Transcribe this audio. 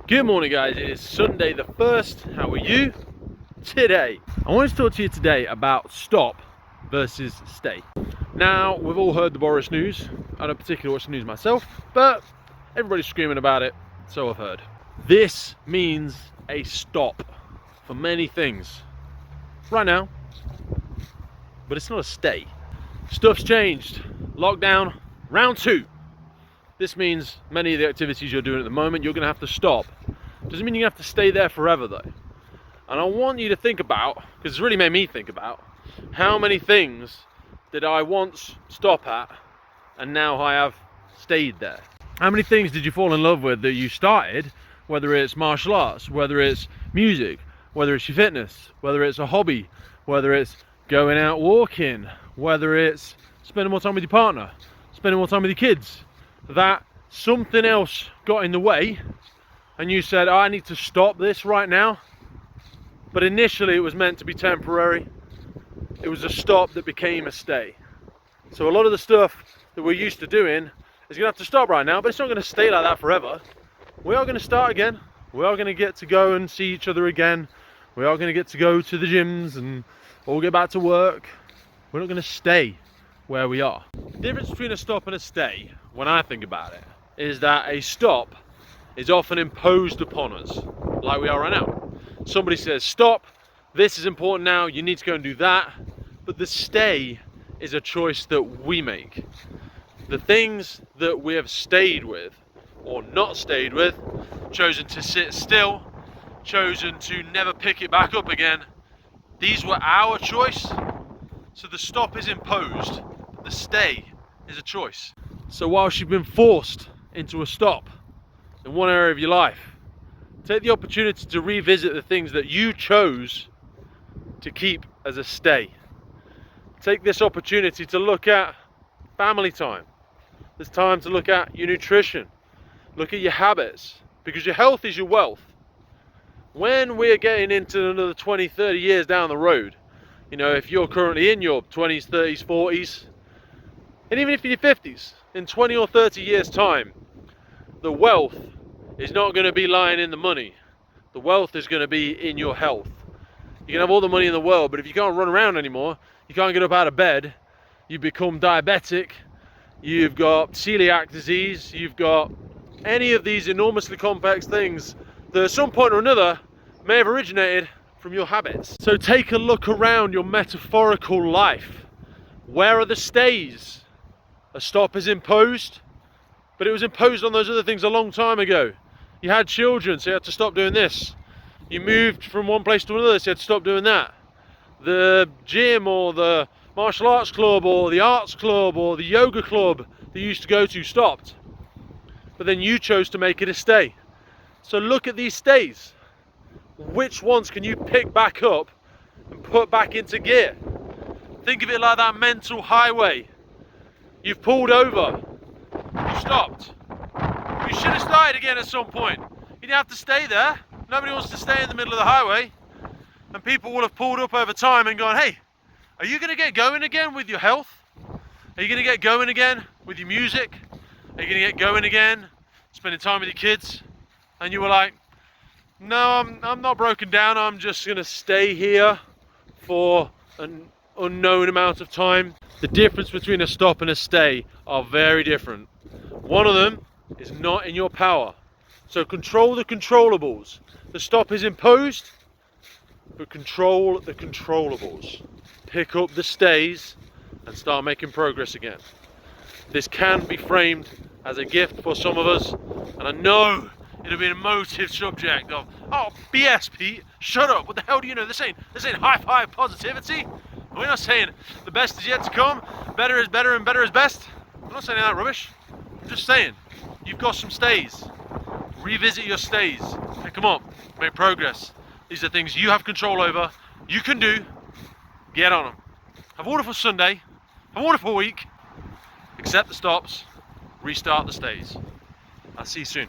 Good morning guys, it is Sunday the 1st. How are you today? I want to talk to you today about stop versus stay. Now, we've all heard the Boris news. I don't particularly watch the news myself, but everybody's screaming about it, so I've heard. This means a stop for many things right now, but it's not a stay. Stuff's changed. Lockdown, round 2. This means many of the activities you're doing at the moment, you're going to have to stop. Doesn't mean you have to stay there forever though. And I want you to think about, because it's really made me think about, how many things did I once stop at and now I have stayed there? How many things did you fall in love with that you started, whether it's martial arts, whether it's music, whether it's your fitness, whether it's a hobby, whether it's going out walking, whether it's spending more time with your partner, spending more time with your kids, that something else got in the way and you said, oh, I need to stop this right now. But initially it was meant to be temporary. It was a stop that became a stay. So a lot of the stuff that we're used to doing is gonna have to stop right now, but it's not gonna stay like that forever. We are gonna start again. We are gonna get to go and see each other again. We are gonna get to go to the gyms and all get back to work. We're not gonna stay where we are. The difference between a stop and a stay, when I think about it, is that a stop is often imposed upon us, like we are right now. Somebody says, stop, this is important now, you need to go and do that. But the stay is a choice that we make. The things that we have stayed with, or not stayed with, chosen to sit still, chosen to never pick it back up again, these were our choice. So the stop is imposed, the stay is a choice. So whilst you've been forced into a stop in one area of your life, take the opportunity to revisit the things that you chose to keep as a stay. Take this opportunity to look at family time. There's time to look at your nutrition, look at your habits, because your health is your wealth. When we're getting into another 20, 30 years down the road, you know, if you're currently in your 20s, 30s, 40s, and even if you're in your 50s, in 20 or 30 years time, the wealth is not going to be lying in the money. The wealth is going to be in your health. You can have all the money in the world, but if you can't run around anymore, you can't get up out of bed, you become diabetic, you've got celiac disease, you've got any of these enormously complex things that at some point or another may have originated from your habits. So take a look around your metaphorical life. Where are the stays? A stop is imposed, but it was imposed on those other things a long time ago. You had children, so you had to stop doing this. You moved from one place to another, so you had to stop doing that. The gym or the martial arts club or the arts club or the yoga club that you used to go to stopped. But then you chose to make it a stay. So look at these stays. Which ones can you pick back up and put back into gear? Think of it like that mental highway. You've pulled over, you stopped. You should have started again at some point. You didn't have to stay there. Nobody wants to stay in the middle of the highway. And people will have pulled up over time and gone, hey, are you going to get going again with your health? Are you going to get going again with your music? Are you going to get going again spending time with your kids? And you were like, no, I'm not broken down. I'm just going to stay here for an unknown amount of time. The difference between a stop and a stay are very different. One of them is not in your power. So control the controllables. The stop is imposed, but control the controllables. Pick up the stays and start making progress again. This can be framed as a gift for some of us, and I know it'll be an emotive subject of, oh, BS, Pete, shut up, what the hell do you know? This ain't high five positivity. We're not saying the best is yet to come, better is better and better is best. I'm not saying that rubbish. I'm just saying, you've got some stays. Revisit your stays, pick them up, make progress. These are things you have control over, you can do, get on them. Have a wonderful Sunday, have a wonderful week, accept the stops, restart the stays. I'll see you soon.